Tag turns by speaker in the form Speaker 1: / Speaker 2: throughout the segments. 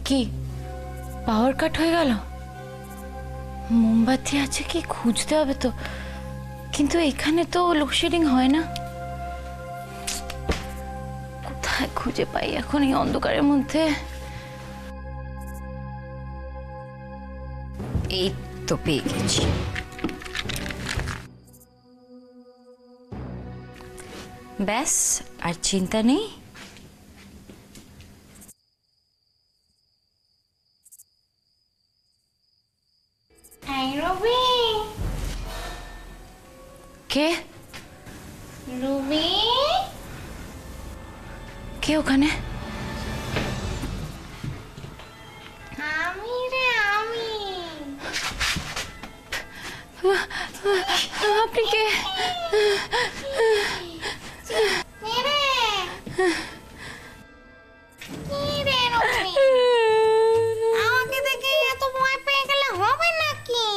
Speaker 1: কি পাওয়ার কাট হয়ে গেল? মোমবাতি আছে কি খুঁজতে হবে তো, কিন্তু এখানে তো লোডশেডিং হয় না। কোথায় খুঁজে পাই এখন এই অন্ধকারের মধ্যে? এই তো পেয়ে গেছি। ব্যাস আর চিন্তা নেই। কে?
Speaker 2: রুবি,
Speaker 1: কে ওখানে?
Speaker 2: আমি রে, আমি।
Speaker 1: আপনি কে?
Speaker 2: আমাকে দেখে এত ভয় পেয়ে গেলে হবে নাকি?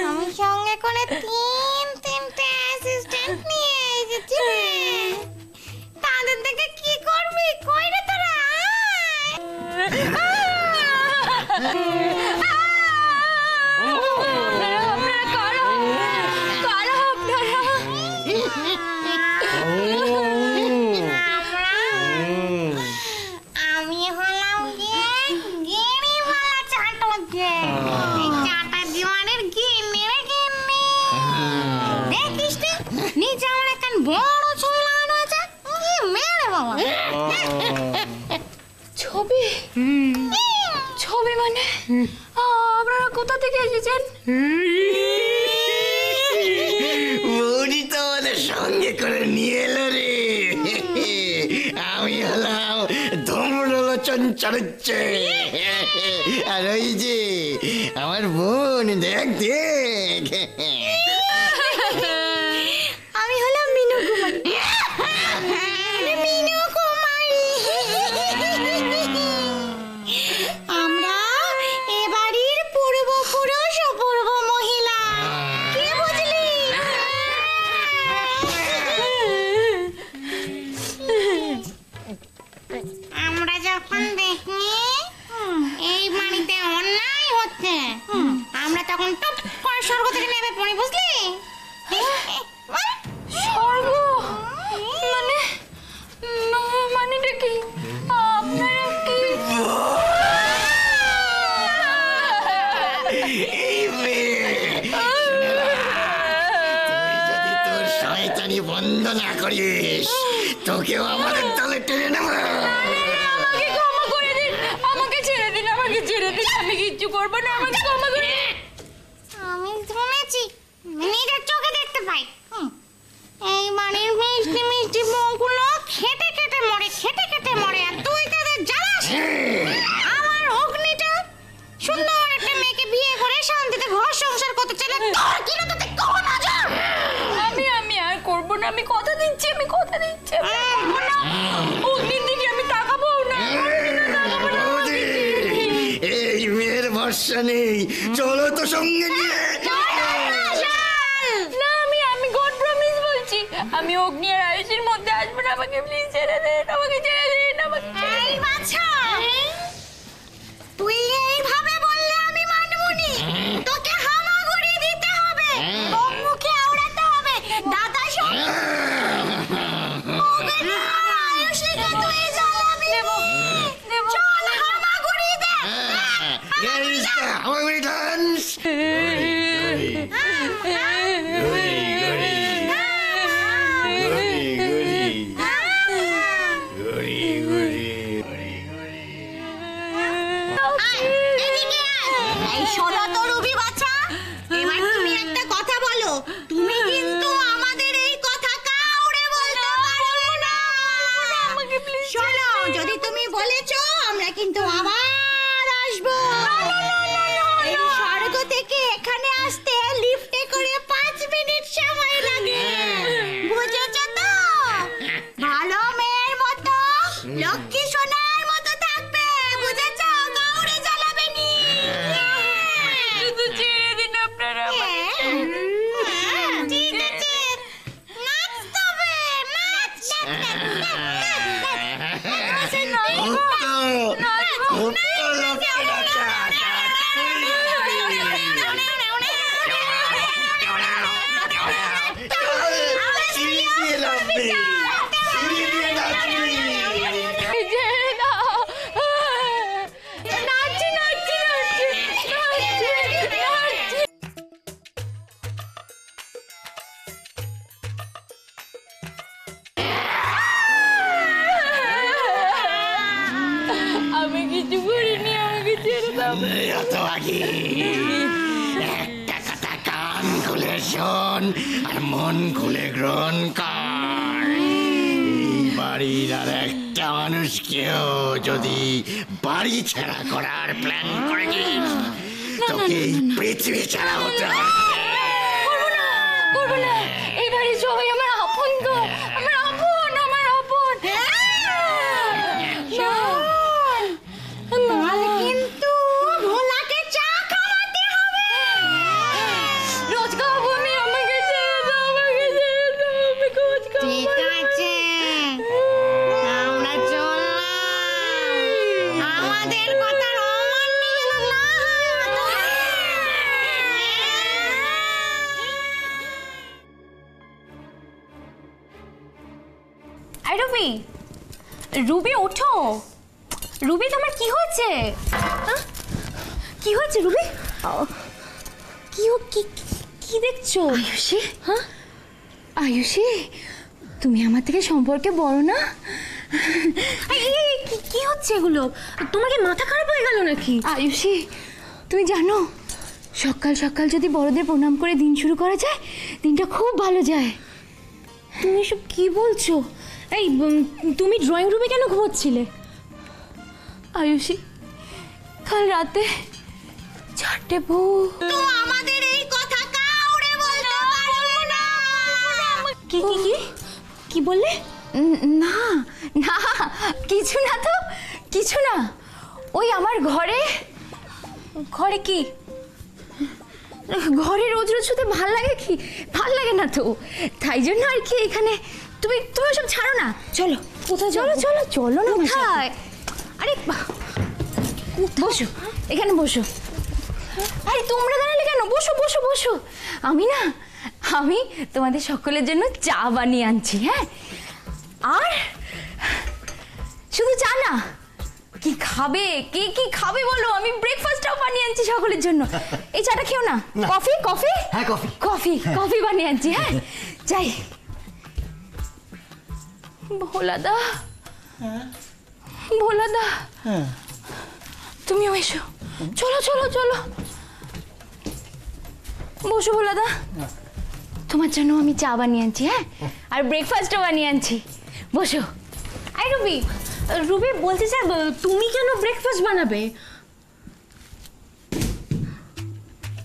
Speaker 2: আমি সঙ্গে করে তিনটে অ্যাসিস্ট্যান্ট নিয়ে এসেছি রে। তাদের দেখে কি করবি? কই রে তোরা? আমি হলাম গিনিওয়ালা চাটকে। এই চাটা জীবনের গিনি রে গিনি। দেখিস তুই নিচে আমার একখান বড় ছবি লাগানো আছে। মেরে বাবা
Speaker 1: ছবি? ছবি মানে আপনারা কোথা থেকে এসেছেন?
Speaker 3: বৌদি তো আমাদের সঙ্গে করে নিয়ে এলো রে। আমি হলাম ধর্মলোচন চারুচ্ছে, আর ওই যে আমার বোন, দেখ দেখ।
Speaker 2: আমি হলাম মিনু কুমারী। মিনু কুমারী। আমরা এ বাড়ির পূর্বপুরুষ অপূর্ব মহিলা। কি বুঝলি? আমরা যখন দেখি এই বাড়িতে অন্যায় হচ্ছে, আমরা তখন টুপ করে স্বর্গ থেকে নেমে পড়ি, বুঝলি?
Speaker 1: স্বর্গ মানে? মানেটা কি? আপনারা কি?
Speaker 3: এই মেয়ে, তুই যদি তোর শয়তানি বন্ধ না করিস, তোকেও আমাদের দলে টেনে নেব।
Speaker 1: আমাকে ক্ষমা করে দিন, আমাকে ছেড়ে দিন, আমাকে ছেড়ে দিন, আমি কিচ্ছু করবো না, আমাকে ক্ষমা করে দিন।
Speaker 2: আমি শুনেছি, নিজের চোখে দেখতে পাই। এই বাড়ির মিষ্টি মিষ্টি বউগুলো খেটে খেটে মরে, খেটে খেটে মরে, আর তুই তাদের জ্বালাস। আমার অগ্নিটা সুন্দর একটা মেয়েকে বিয়ে করে শান্তিতে ঘর সংসার করতে চাইলে তোর কি না তাতে কোন নজর?
Speaker 1: আমি আর করবো না, আমি কথা দিচ্ছি, আমি কথা দিচ্ছি। অগ্নির দিকে আমি তাকাবো না।
Speaker 3: বৌদি, এই মেয়ের ভরসা নেই, চলো তো সঙ্গে নিয়ে।
Speaker 1: না, আমি গড প্রমিস বলছি, আমি অগ্নি আর আয়ুষের মধ্যে আসবো না। আমাকে প্লিজ ছেড়ে দেন, আমাকে ছেড়ে দিন, আমাকে ছেড়ে দিন।
Speaker 2: এই বাছা, তুই এইভাবে বললে আমি মানবনি। তোকে হামাগুড়ি দিতে হবে, তোর মুখে আওড়াতে হবে। দাদা শোন, ওকে না, আয়ুষীকে তুই জ্বালাবি। চল হামাগুড়ি দে।
Speaker 3: হামাগুড়ি ডান্স।
Speaker 2: এই শোনো তো রুবি বাচ্চা, এবার তুমি একটা কথা বলো। তুমি কিন্তু আমাদের এই কথা কাউরে বলতে পারবে না। শোনো, যদি তুমি বলেছো আমরা কিন্তু আবার আসবো। এই স্বর্গ থেকে এখানে আসতে লিফটে করে 5 মিনিট সময় লাগে, বুঝেছো তো? ভালো মেয়ের মতো, লক্ষ্মী সোনার মতো থাকবে, বুঝেছো? কাউরে জ্বালাবে নি।
Speaker 1: শুধু আমি কিছু করিনি, আমাকে ছেড়ে দাও।
Speaker 3: একটা কথা কান খুলে শোন আর মন খুলে গ্রহণ কর। এই বাড়ির আর একটা মানুষকেও যদি বাড়ি ছাড়া করার প্ল্যান করেছিস, তোকে এই পৃথিবী ছাড়া হতে হবে।
Speaker 1: করবো না, এই বাড়ির সবাই আমার আপন গো, আমার আপন, আমার আপন।
Speaker 2: কিন্তু ভোলাকে চা খাওয়াতে হবে।
Speaker 1: রোজ খাবো আমি, আমাকে ছেড়ে দাও, আমাকে ছেড়ে দাও, আমি রোজ খাবো।
Speaker 2: ঠিক আছে, আমরা চললাম। আমাদের কথার অমান্য না হয়।
Speaker 1: আই রুবি, রুবি ওঠো। রুবি, তোমার কি হয়েছে? কি হয়েছে রুবি? কি দেখছো? আয়ুষী, হ্যাঁ আয়ুষী, তুমি আমার থেকে সম্পর্কে বড় না? কি হচ্ছে এগুলো? তোমার কি মাথা খারাপ হয়ে গেল নাকি? আয়ুষী, তুমি জানো সকাল সকাল যদি বড়দের প্রণাম করে দিন শুরু করা যায়, দিনটা খুব ভালো যায়। তুমি এসব কি বলছো? এই তুমি ড্রয়িং রুমে কেন ঘুমোচ্ছিলে? আয়ুষী, কাল রাতে 4টে বউ।
Speaker 2: তো আমাদের এই কথা কাউরে বলতে পারবে না।
Speaker 1: কি কি কি কি বললে? না না, কিছু না তো, কিছু না। ওই আমার ঘরে কি ঘরে রোজ রোজ শুতে ভাল লাগে কি? ভাল লাগে না তো, তাই জন্য আর কি এখানে। তুমি সব ছাড়ো না, চলো কোথায়? চলো না। কোথায়? আরে বসো, এখানে বসো। আরে তোমরা দাঁড়ালে কেন? বসো বসো বসো। আমি তোমাদের সকলের জন্য চা বানিয়ে আনছি। হ্যাঁ, আর শুধু চা না, কি খাবে? কি খাবে বলো? আমি ব্রেকফাস্টটাও বানিয়ে আনছি সকলের জন্য। এই চাটা খেও না। কফি?
Speaker 3: হ্যাঁ,
Speaker 1: কফি বানিয়ে আনছি। হ্যাঁ, যাই। ভোলাদা, তুমিও এসো। চলো বসো ভোলাদা, তোমার জন্য আমি চা বানিয়ে আনছি। হ্যাঁ, আর ব্রেকফাস্টও বানিয়ে আনছি। বসো। আই রুবি বলতে চাই, তুমি কেন ব্রেকফাস্ট বানাবে?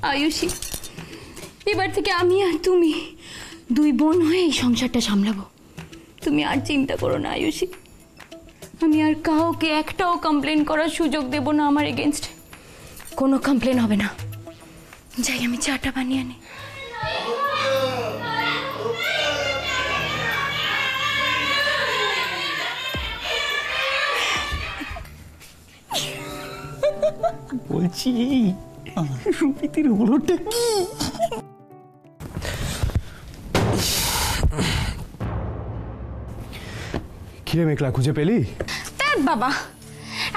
Speaker 1: আয়ুষী, এবার থেকে আমি আর তুমি দুই বোন হয়ে এই সংসারটা সামলাবো। তুমি আর চিন্তা করো না আয়ুষী, আমি আর কাউকে একটাও কমপ্লেন করার সুযোগ দেব না। আমার এগেনস্টে কোনো কমপ্লেন হবে না। যাই, আমি চাটা বানিয়ে আনি।
Speaker 4: বলছি রুপিতির হলোটা কি? কিরে মেঘলা, খুঁজে পেলি?
Speaker 1: বাবা,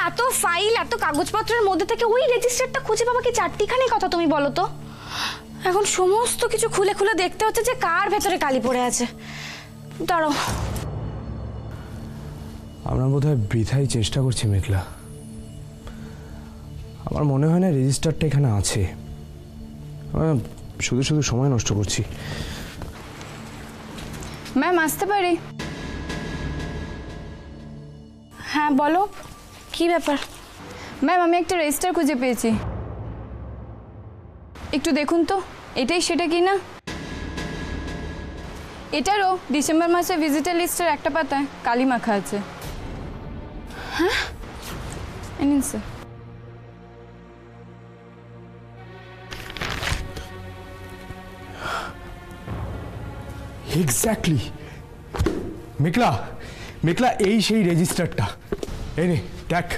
Speaker 1: এত ফাইল, এত কাগজপত্রের মধ্যে থেকে ওই রেজিস্টারটা খুঁজে পাবা কি চারটিখানি কথা? তুমি বলো তো। এখন সমস্ত কিছু খুলে খুলে দেখতে হচ্ছে যে কার ভেতরে কালি পড়ে আছে। দাঁড়াও,
Speaker 4: আমরা বোধহয় বৃথাই চেষ্টা করছি মেঘলা। আমার মনে হয় না রেজিস্টারটা এখানে আছে। শুধু শুধু সময় নষ্ট করছি।
Speaker 1: ম্যাম, আসতে পারি? হ্যাঁ বলো, কি ব্যাপার?
Speaker 5: ম্যাম, আমি একটা রেজিস্টার খুঁজে পেয়েছি, একটু দেখুন তো এটাই সেটা কি না। এটারও ডিসেম্বর মাসে ভিজিটার লিস্টের একটা পাতায় কালি মাখা আছে।
Speaker 1: হ্যাঁ,
Speaker 5: নিন স্যার।
Speaker 4: এক্স্যাক্টলি মেঘলা, এই সেই রেজিস্টারটা। এই নে দেখ।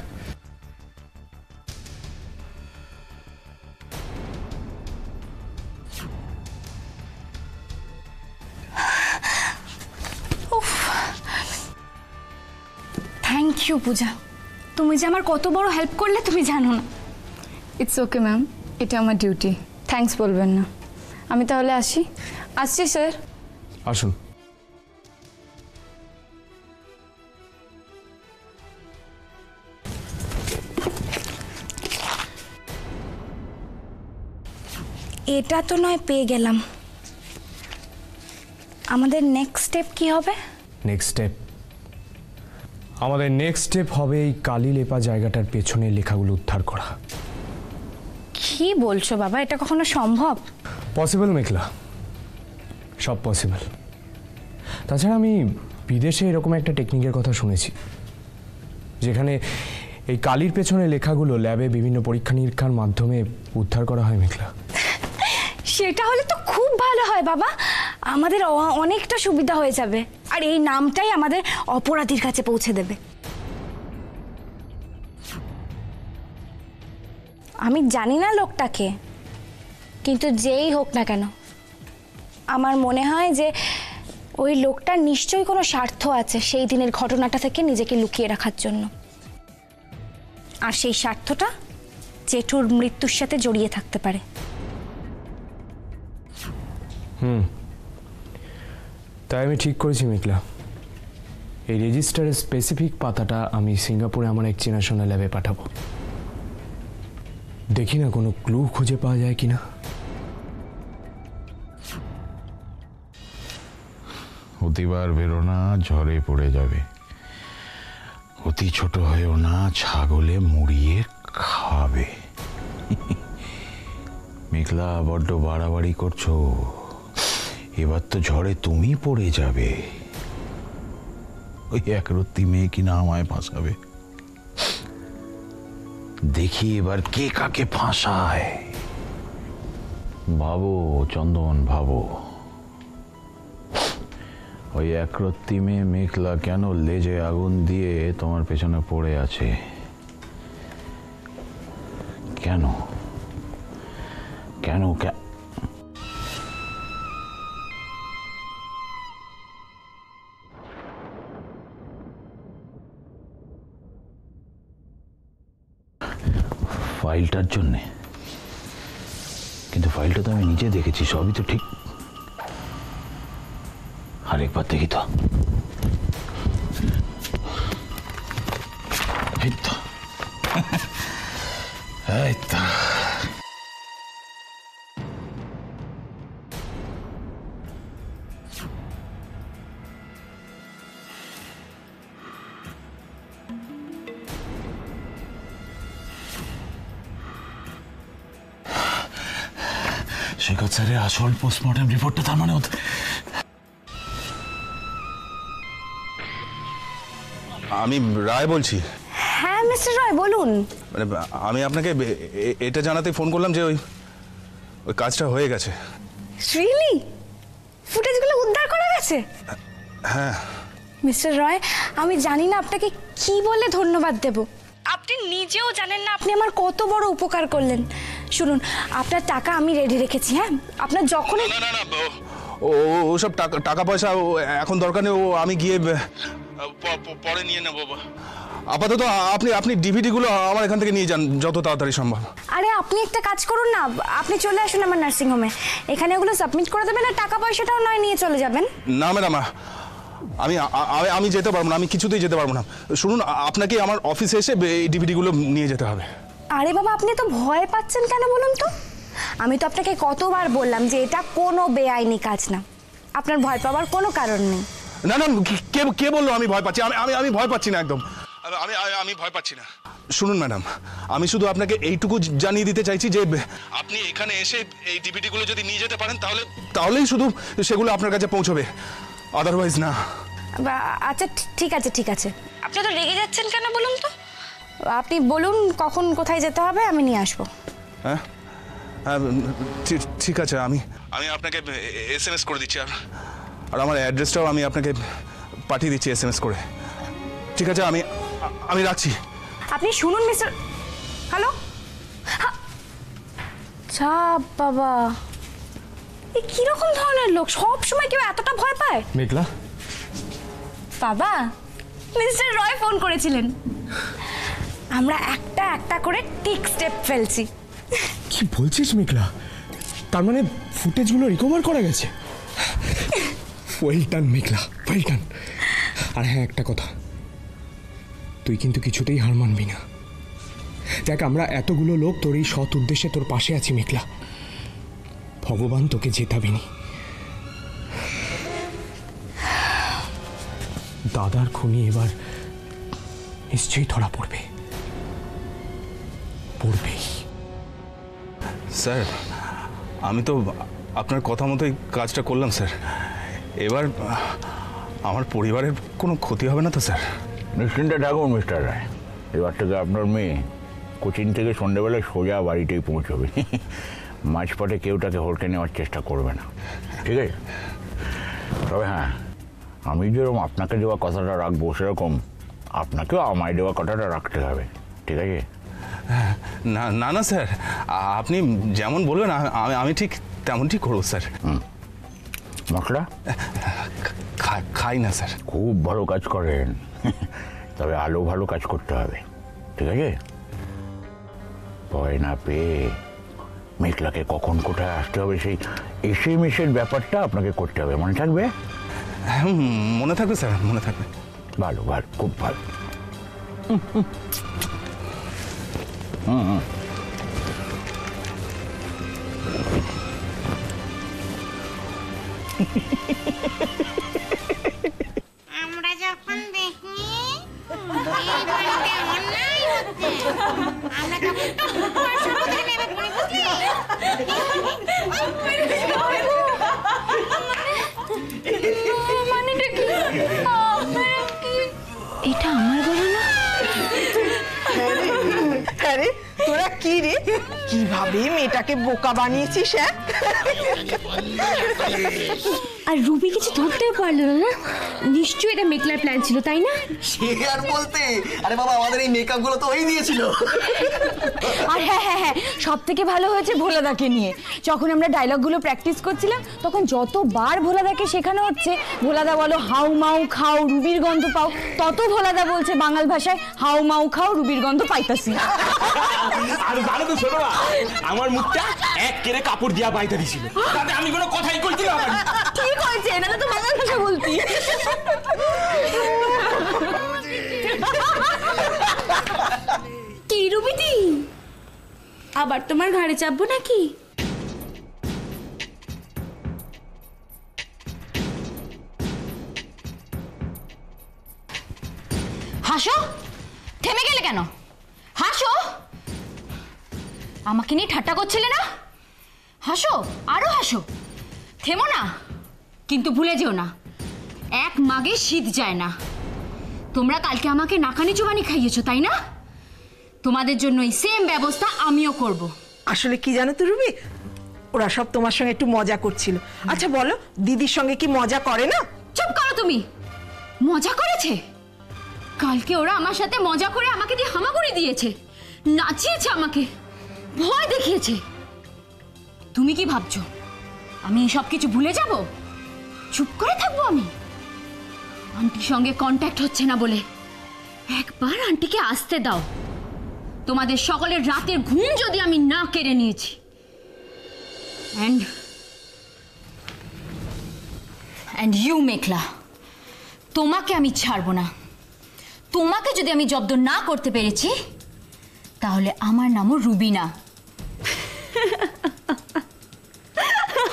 Speaker 1: থ্যাংক ইউ পূজা, তুমি যে আমার কত বড় হেল্প করলে তুমি জানো না।
Speaker 5: ইটস ওকে ম্যাম, এটা আমার ডিউটি, থ্যাঙ্কস বলবেন না। আমি তাহলে আসছি স্যার।
Speaker 4: আসুন।
Speaker 1: এটা তো নয় পেয়ে গেলাম, আমাদের নেক্সট স্টেপ কি হবে?
Speaker 4: আমাদের নেক্সট স্টেপ হবে এই কালি লেপা জায়গাটার পেছনে লেখাগুলো উদ্ধার করা।
Speaker 1: কি বলছো বাবা, এটা কখনো সম্ভব?
Speaker 4: পসিবল মেঘলা, সব পসিবল। তাছাড়া আমি বিদেশে এরকম একটা টেকনিকের কথা শুনেছি, যেখানে এই কালির পেছনে লেখাগুলো ল্যাবে বিভিন্ন পরীক্ষা নিরীক্ষার মাধ্যমে উদ্ধার করা হয় মেঘলা।
Speaker 1: সেটা হলে তো খুব ভালো হয় বাবা, আমাদের অনেকটা সুবিধা হয়ে যাবে, আর এই নামটাই আমাদের অপরাধীর কাছে পৌঁছে দেবে। আমি জানি না লোকটাকে, কিন্তু যেই হোক না কেন আমার মনে হয় যে ওই লোকটার নিশ্চয়ই কোনো স্বার্থ আছে সেই দিনের ঘটনাটা থেকে নিজেকে লুকিয়ে রাখার জন্য, আর সেই স্বার্থটা জেঠুর মৃত্যুর সাথে জড়িয়ে থাকতে পারে।
Speaker 4: তাই আমি ঠিক করেছি মেঘলা, এই রেজিস্টারের স্পেসিফিক পাতাটা আমি সিঙ্গাপুরে আমার এক চেনাশোনা ল্যাবে পাঠাবো। দেখি না কোনো ক্লু খুঁজে পাওয়া যায় কিনা।
Speaker 3: অতিবার বেরো না, ঝড়ে পড়ে যাবে। অতি ছোট হয়েও না, ছাগলে মুড়িয়ে খাবে। মেঘলা, বড্ড বাড়াবাড়ি করছো, এবার তো ঝড়ে তুমি পড়ে যাবে। ওই একরত্তি মেয়ে কিনা আমায় ফাঁসাবে। দেখি এবার কে কাকে ফাঁসায়। ভাবো চন্দন, ভাবো ওই একরত্তি মেয়ে মেঘলা কেন লেজে আগুন দিয়ে তোমার পেছনে পড়ে আছে? কেন কেন ফাইলটার জন্যে? কিন্তু ফাইলটা তো আমি নিজে দেখেছি, সবই তো ঠিক। আরেকবার দেখি তো। এই তো, এই তো। শেখর স্যারের আসল পোস্টমর্টম রিপোর্টটা তার মানে
Speaker 6: আমি রায় বলছি।
Speaker 1: হ্যাঁ মিস্টার রয় বলুন।
Speaker 6: মানে আমি আপনাকে এটা জানাতে ফোন করলাম যে ওই কাজটা হয়ে গেছে।
Speaker 1: রিয়েলি? ফুটেজগুলো উদ্ধার করা গেছে?
Speaker 6: হ্যাঁ
Speaker 1: মিস্টার রয়, আমি জানি না আপনাকে কি বলে ধন্যবাদ দেব। আপনি নিজেও জানেন না আপনি আমার কত বড় উপকার করলেন। শুনুন, আপনার টাকা আমি রেডি রেখেছি। হ্যাঁ, আপনার যখনই
Speaker 6: না ওসব টাকা পয়সা এখন দরকার নেই, আমি গিয়ে পরে নিয়ে নেব। আপাতত আপনি ডিভিডিগুলো আমার এখান থেকে নিয়ে যান যত তাড়াতাড়ি সম্ভব।
Speaker 1: আরে আপনি একটা কাজ করুন না, আপনি চলে আসুন আমার নার্সিং হোমে, এখানে ওগুলো সাবমিট করে দেবেন আর টাকা পয়সাটাও নয় নিয়ে চলে যাবেন।
Speaker 6: না ম্যাডাম, আমি যেতে পারবো না, আমি কিছুতেই যেতে পারবো না। শুনুন, আপনাকে আমার অফিসে এসে এই ডিভিডিগুলো নিয়ে যেতে হবে।
Speaker 1: আরে বাবা, আপনি তো ভয় পাচ্ছেন কেন বলুন তো? আমি তো আপনাকে কতবার বললাম যে এটা কোনো বেআইনি কাজ না, আপনার ভয় পাওয়ার কোনো কারণ নেই।
Speaker 6: না কে বললো আমি ভয় পাচ্ছি? আমি ভয় পাচ্ছি না, একদম আমি ভয় পাচ্ছি না। শুনুন ম্যাডাম, আমি শুধু আপনাকে এইটুকু জানিয়ে দিতে চাইছি যে আপনি এখানে এসে এই ডিভিডিগুলো যদি নিয়ে যেতে পারেন তাহলেই শুধু সেগুলো আপনার কাছে পৌঁছবে, আদারওয়াইজ না।
Speaker 1: আচ্ছা ঠিক আছে। আপনি তো রেগে যাচ্ছেন কেন বলুন তো? আপনি বলুন কখন কোথায় যেতে হবে, আমি নিয়ে আসবো।
Speaker 6: হ্যাঁ ঠিক আছে, আমি আপনাকে SMS করে দিচ্ছি, আর আমার অ্যাড্রেসটাও আমি আপনাকে পাঠিয়ে দিচ্ছি SMS করে। ঠিক আছে, আমি রাখছি।
Speaker 1: আপনি শুনুন মিস্টার, হ্যালো। বাবা, এ কিরকম ধরনের লোক? সব সময় কেউ এতটা ভয় পায়?
Speaker 4: মেঘলা,
Speaker 1: বাবা মিস্টার রয় ফোন করেছিলেন। আমরা একটা একটা করে টিক স্টেপ ফেলছি।
Speaker 4: কি বলছিস মেঘলা? তার মানে ফুটেজগুলো রিকভার করা গেছে? ওয়েল ডান মেঘলা, ওয়েল ডান। আর হ্যাঁ, একটা কথা, তুই কিন্তু কিছুতেই হার মানবি না। দেখ, আমরা এতগুলো লোক তোর এই সৎ উদ্দেশ্যে তোর পাশে আছি মেঘলা। ভগবান তোকে জেতাবেনি। দাদার খুনি এবার নিশ্চয়ই ধরা পড়বে, পড়বেই।
Speaker 6: স্যার, আমি তো আপনার কথা মতোই কাজটা করলাম স্যার। এবার আমার পরিবারের কোনো ক্ষতি হবে না তো স্যার?
Speaker 7: নিশ্চিন্তে থাকুন মিস্টার রায়, এবার থেকে আপনার মেয়ে কোচিং থেকে সন্ধ্যেবেলায় সোজা বাড়িতেই পৌঁছবে। মাঝপথে কেউ তাকে হোল্টে নেওয়ার চেষ্টা করবে না, ঠিক আছে? তবে হ্যাঁ, আমি যেরকম আপনাকে দেওয়া কথাটা রাখবো, সেরকম আপনাকেও আমায় দেওয়া কথাটা রাখতে হবে, ঠিক আছে?
Speaker 6: না না না স্যার, আপনি যেমন বলবেন আমি ঠিক তেমনটি করবো স্যার।
Speaker 7: মশলা
Speaker 6: খাই না স্যার।
Speaker 7: খুব ভালো কাজ করেন, তবে আলো ভালো কাজ করতে হবে, ঠিক আছে? ভয় না পেয়ে মেঘলাকে কখন কোথায় আসতে হবে সেই এসএমএসের ব্যাপারটা আপনাকে করতে হবে, মনে থাকবে?
Speaker 6: হ্যাঁ, মনে থাকবে স্যার, মনে থাকবে।
Speaker 7: ভালো ভালো, খুব ভালো।
Speaker 2: আমরা যখন দেখি এই বাড়িতে অন্যায় হচ্ছে, আমরা তখন তো পয়সার বদলে নেমে পড়ি, বুঝলি?
Speaker 1: মানেটা কি? এটা আমার গলা না?
Speaker 8: আরে তোরা কি রে, কিভাবে মেয়েটাকে বোকা বানিয়েছিস? হ্যাঁ,
Speaker 1: আর রুবি কিছু ধরতেও পারলো না। নিশ্চয়ই এটা মেঘলার প্ল্যান ছিল, তাই না?
Speaker 9: সে আর বলতে, আরে বাবা, আমাদের এই মেকআপ গুলো তো ওই দিয়েছিল।
Speaker 1: আর হ্যাঁ হ্যাঁ হ্যাঁ, সব থেকে ভালো হয়েছে ভোলাদাকে নিয়ে। যখন আমরা ডায়লগগুলো প্র্যাকটিস করছিলাম, তখন যতবার ভোলাদাকে শেখানো হচ্ছে, ভোলাদা বলো হাউ মাউ খাও রুবির গন্ধ পাও, তত ভোলাদা বলছে বাঙাল ভাষায় হাউ মাউ খাও রুবির গন্ধ পাইতাছি।
Speaker 10: আর জানো তো ছোট, আমার মুখটা এক কেড়ে কাপড় দিয়া বাইতে দিছিল, তাতে আমি কোনো কথাই কইতে না পারি।
Speaker 1: ঠিক হয়েছে, নাহলে তো বাঙাল ভাষা বলতি। কি রুবিদি, আবার তোমার ঘাড়ে চাপবো নাকি? হাসো, থেমে গেলে কেন? হাসো, আমাকে নিয়ে ঠাট্টা করছিলে না? হাসো, আরো হাসো, থেমো না। কিন্তু ভুলে যেও না, এক মাগে শীত যায় না। তোমরা কালকে আমাকে নাকানি চুবানি খাইয়েছো, তাই না? তোমাদের জন্য এই সেম ব্যবস্থা আমিও করব।
Speaker 8: আসলে কি জানো তো রুবি, ওরা সব তোমার সঙ্গে একটু মজা করছিল। আচ্ছা বলো, দিদির সঙ্গে কি মজা করে না?
Speaker 1: চুপ করো তুমি। মজা করেছে? কালকে ওরা আমার সাথে মজা করে আমাকে দিয়ে হামাগুড়ি দিয়েছে, নাচিয়েছে, আমাকে ভয় দেখিয়েছে। তুমি কি ভাবছো আমি সব কিছু ভুলে যাব? চুপ করে থাকবো আমি? আন্টির সঙ্গে কন্ট্যাক্ট হচ্ছে না বলে একবার আন্টিকে আসতে দাও। তোমাদের সকলের রাতের ঘুম যদি আমি না কেড়ে নিয়েছি, and you মেঘলা, তোমাকে আমি ছাড়বো না। তোমাকে যদি আমি জব্দ না করতে পেরেছি, তাহলে আমার নামও রুবি না।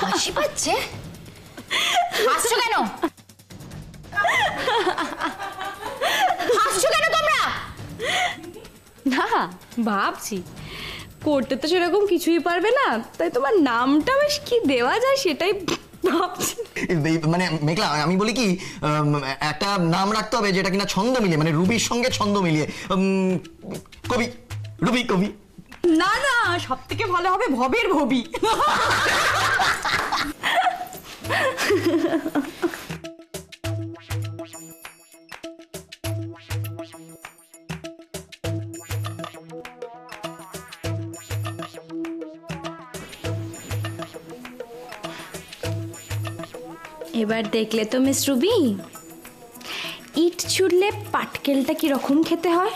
Speaker 1: হাসি পাচ্ছে? হাসছো কেন? হাসছো কেন তোমরা?
Speaker 5: না, ভাবছি করতে তো সেরকম কিছুই পারবে না, তাই তোমার নামটা বেশ কি দেওয়া যায় সেটাই ভাবছি।
Speaker 9: মানে মেঘলা, আমি বলি কি, একটা নাম রাখতে হবে যেটা কিনা ছন্দ মিলিয়ে, মানে রুবির সঙ্গে ছন্দ মিলিয়ে। কবি, রুবি কবি।
Speaker 8: না না, সব থেকে ভালো হবে ভবের ভবি।
Speaker 1: এবার দেখলে তো মিস রুবি,
Speaker 5: ইট ছুড়লে পাটকেলটা কিরকম খেতে হয়?